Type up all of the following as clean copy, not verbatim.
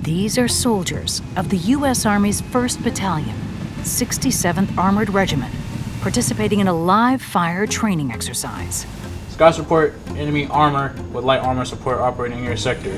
These are soldiers of the U.S. Army's 1st Battalion, 67th Armored Regiment, participating in a live-fire training exercise. Scouts report enemy armor with light armor support operating in your sector.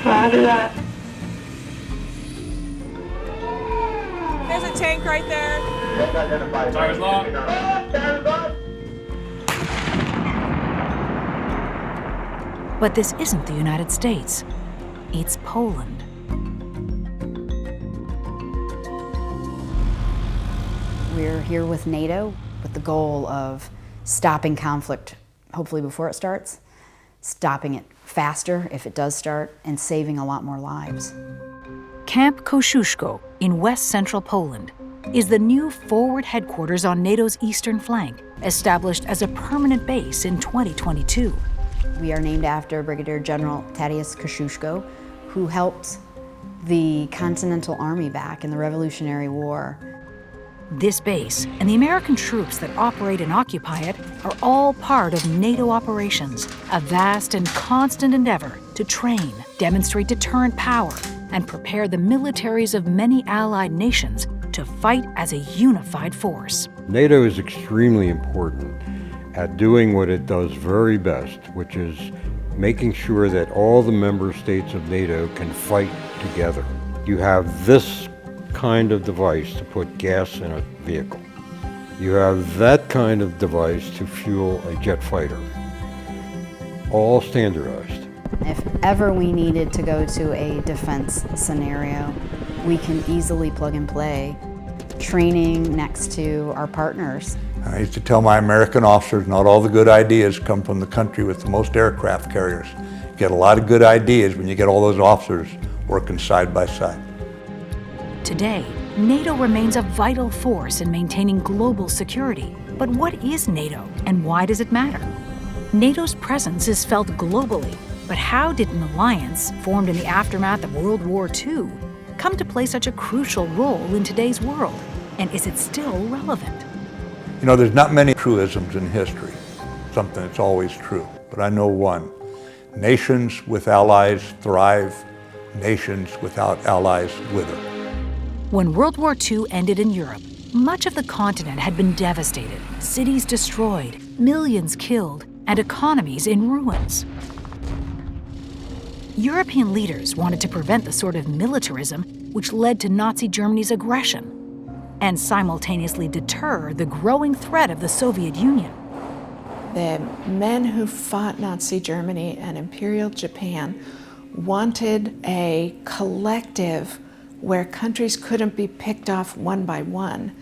Roger that. There's a tank right there. Tires long. But this isn't the United States. It's Poland. We're here with NATO with the goal of stopping conflict, hopefully before it starts, stopping it faster if it does start, and saving a lot more lives. Camp Kosciuszko in west-central Poland is the new forward headquarters on NATO's eastern flank, established as a permanent base in 2022. We are named after Brigadier General Tadeusz Kosciuszko, who helped the Continental Army back in the Revolutionary War. This base and the American troops that operate and occupy it are all part of NATO operations, a vast and constant endeavor to train, demonstrate deterrent power, and prepare the militaries of many allied nations to fight as a unified force. NATO is extremely important at doing what it does very best, which is making sure that all the member states of NATO can fight together. You have this kind of device to put gas in a vehicle. You have that kind of device to fuel a jet fighter. All standardized. If ever we needed to go to a defense scenario, we can easily plug and play training next to our partners. I used to tell my American officers, not all the good ideas come from the country with the most aircraft carriers. You get a lot of good ideas when you get all those officers working side by side. Today, NATO remains a vital force in maintaining global security. But what is NATO and why does it matter? NATO's presence is felt globally, but how did an alliance formed in the aftermath of World War II come to play such a crucial role in today's world? And is it still relevant? You know, there's not many truisms in history, something that's always true, but I know one. Nations with allies thrive, nations without allies wither. When World War II ended in Europe, much of the continent had been devastated, cities destroyed, millions killed, and economies in ruins. European leaders wanted to prevent the sort of militarism which led to Nazi Germany's aggression, and simultaneously deter the growing threat of the Soviet Union. The men who fought Nazi Germany and Imperial Japan wanted a collective where countries couldn't be picked off one by one.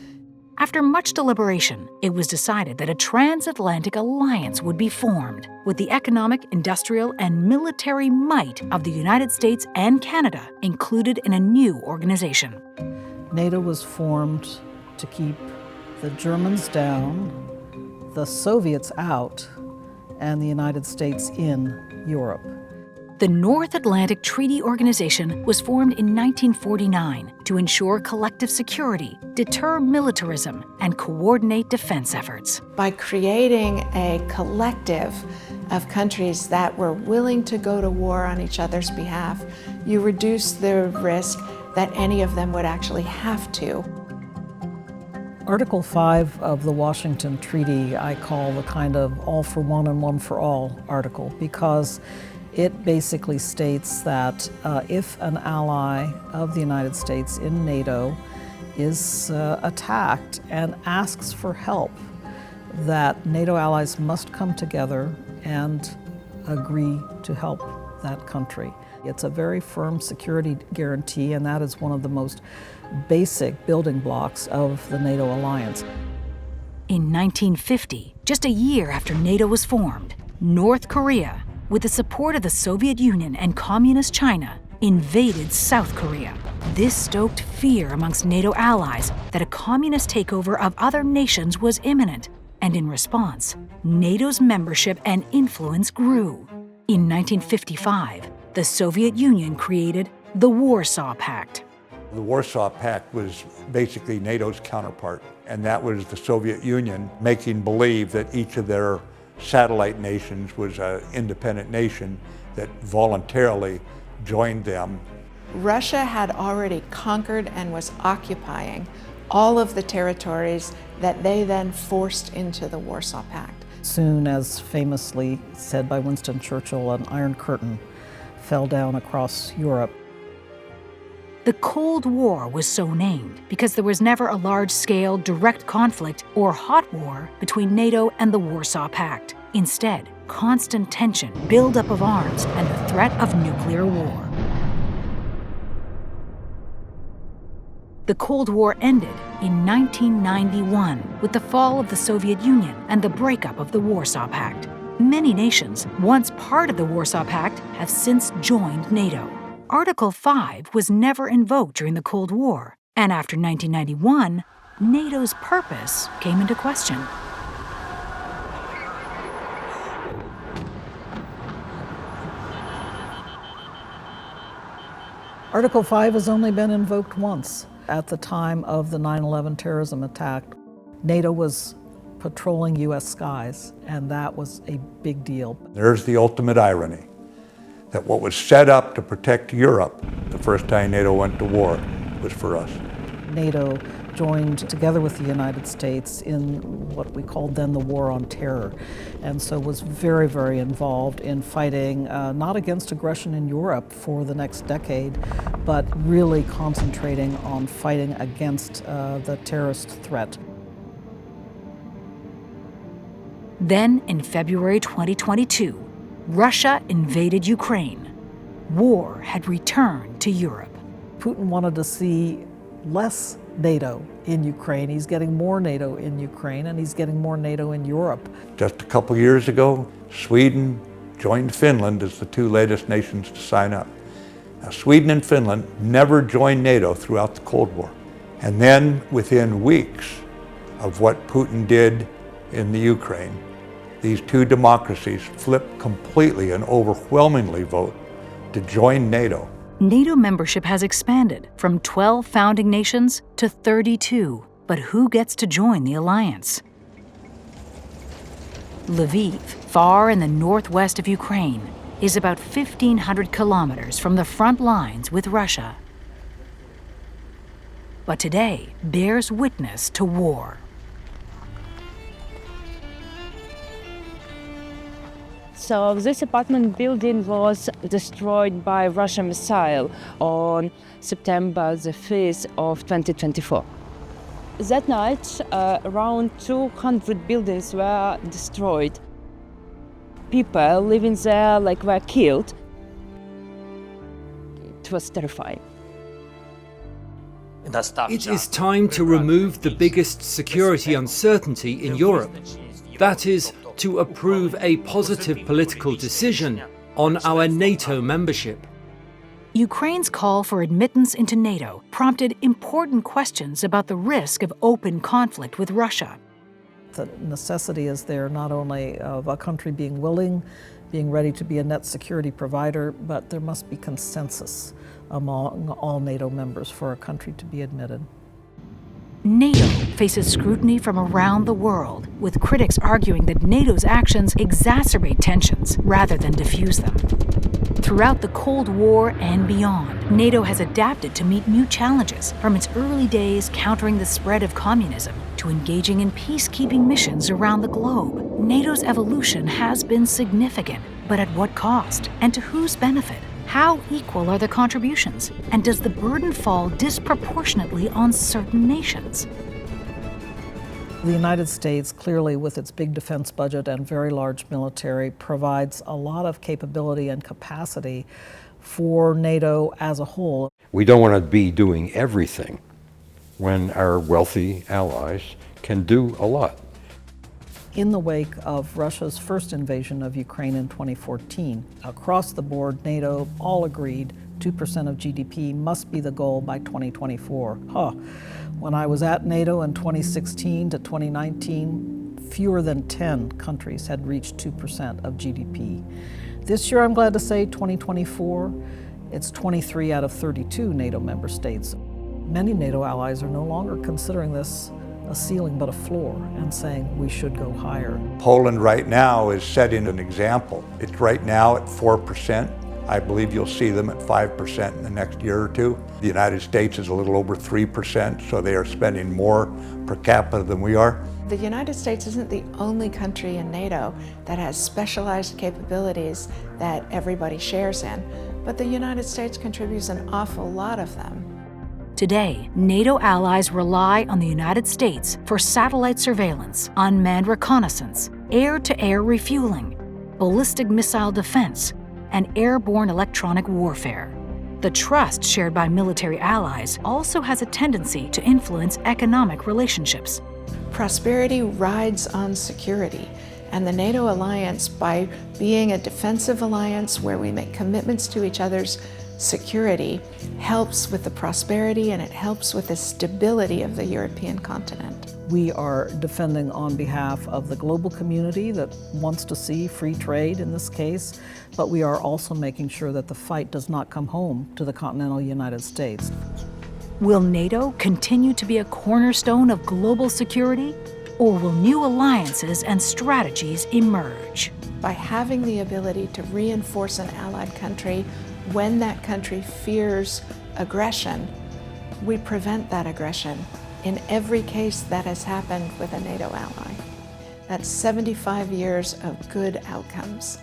After much deliberation, it was decided that a transatlantic alliance would be formed, with the economic, industrial, and military might of the United States and Canada included in a new organization. NATO was formed to keep the Germans down, the Soviets out, and the United States in Europe. The North Atlantic Treaty Organization was formed in 1949 to ensure collective security, deter militarism, and coordinate defense efforts. By creating a collective of countries that were willing to go to war on each other's behalf, you reduce the risk that any of them would actually have to. Article 5 of the Washington Treaty I call the kind of all for one and one for all article, because it basically states that if an ally of the United States in NATO is attacked and asks for help, that NATO allies must come together and agree to help that country. It's a very firm security guarantee, and that is one of the most basic building blocks of the NATO alliance. In 1950, just a year after NATO was formed, North Korea, with the support of the Soviet Union and Communist China, invaded South Korea. This stoked fear amongst NATO allies that a communist takeover of other nations was imminent, and in response, NATO's membership and influence grew. In 1955, the Soviet Union created the Warsaw Pact. The Warsaw Pact was basically NATO's counterpart, and that was the Soviet Union making believe that each of their satellite nations was an independent nation that voluntarily joined them. Russia had already conquered and was occupying all of the territories that they then forced into the Warsaw Pact. Soon, as famously said by Winston Churchill, an Iron Curtain fell down across Europe. The Cold War was so named because there was never a large-scale direct conflict or hot war between NATO and the Warsaw Pact. Instead, constant tension, buildup of arms, and the threat of nuclear war. The Cold War ended in 1991 with the fall of the Soviet Union and the breakup of the Warsaw Pact. Many nations, once part of the Warsaw Pact, have since joined NATO. Article 5 was never invoked during the Cold War, and after 1991, NATO's purpose came into question. Article 5 has only been invoked once. At the time of the 9/11 terrorism attack, NATO was patrolling U.S. skies, and that was a big deal. There's the ultimate irony, that what was set up to protect Europe the first time NATO went to war was for us. NATO joined together with the United States in what we called then the War on Terror, and so was very, very involved in fighting not against aggression in Europe for the next decade, but really concentrating on fighting against the terrorist threat. Then, in February 2022, Russia invaded Ukraine. War had returned to Europe. Putin wanted to see less NATO in Ukraine. He's getting more NATO in Ukraine, and he's getting more NATO in Europe. Just a couple years ago, Sweden joined Finland as the two latest nations to sign up. Now, Sweden and Finland never joined NATO throughout the Cold War. And then, within weeks of what Putin did in the Ukraine, these two democracies flipped completely and overwhelmingly vote to join NATO. NATO membership has expanded from 12 founding nations to 32. But who gets to join the alliance? Lviv, far in the northwest of Ukraine, is about 1,500 kilometers from the front lines with Russia. But today bears witness to war. So this apartment building was destroyed by Russian missile on September the 5th of 2024. That night, around 200 buildings were destroyed. People living there were killed. It was terrifying. It is time to remove the biggest security uncertainty in Europe. That is, to approve a positive political decision on our NATO membership. Ukraine's call for admittance into NATO prompted important questions about the risk of open conflict with Russia. The necessity is there not only of a country being willing, being ready to be a net security provider, but there must be consensus among all NATO members for a country to be admitted. NATO faces scrutiny from around the world, with critics arguing that NATO's actions exacerbate tensions rather than diffuse them. Throughout the Cold War and beyond, NATO has adapted to meet new challenges, from its early days countering the spread of communism to engaging in peacekeeping missions around the globe. NATO's evolution has been significant, but at what cost? And to whose benefit? How equal are the contributions? And does the burden fall disproportionately on certain nations? The United States, clearly with its big defense budget and very large military, provides a lot of capability and capacity for NATO as a whole. We don't want to be doing everything when our wealthy allies can do a lot. In the wake of Russia's first invasion of Ukraine in 2014, across the board, NATO all agreed 2% of GDP must be the goal by 2024. When I was at NATO in 2016 to 2019, fewer than 10 countries had reached 2% of GDP. This year, I'm glad to say, 2024, it's 23 out of 32 NATO member states. Many NATO allies are no longer considering this a ceiling but a floor and saying we should go higher. Poland right now is setting an example. It's right now at 4% I believe you'll see them at 5% in the next year or two. The United States is a little over 3%, so they are spending more per capita than we are. The United States isn't the only country in NATO that has specialized capabilities that everybody shares in, but the United States contributes an awful lot of them. Today, NATO allies rely on the United States for satellite surveillance, unmanned reconnaissance, air-to-air refueling, ballistic missile defense, and airborne electronic warfare. The trust shared by military allies also has a tendency to influence economic relationships. Prosperity rides on security, and the NATO alliance, by being a defensive alliance where we make commitments to each other's security, helps with the prosperity and it helps with the stability of the European continent. We are defending on behalf of the global community that wants to see free trade in this case, but we are also making sure that the fight does not come home to the continental United States. Will NATO continue to be a cornerstone of global security, or will new alliances and strategies emerge? By having the ability to reinforce an allied country when that country fears aggression, we prevent that aggression in every case that has happened with a NATO ally. That's 75 years of good outcomes.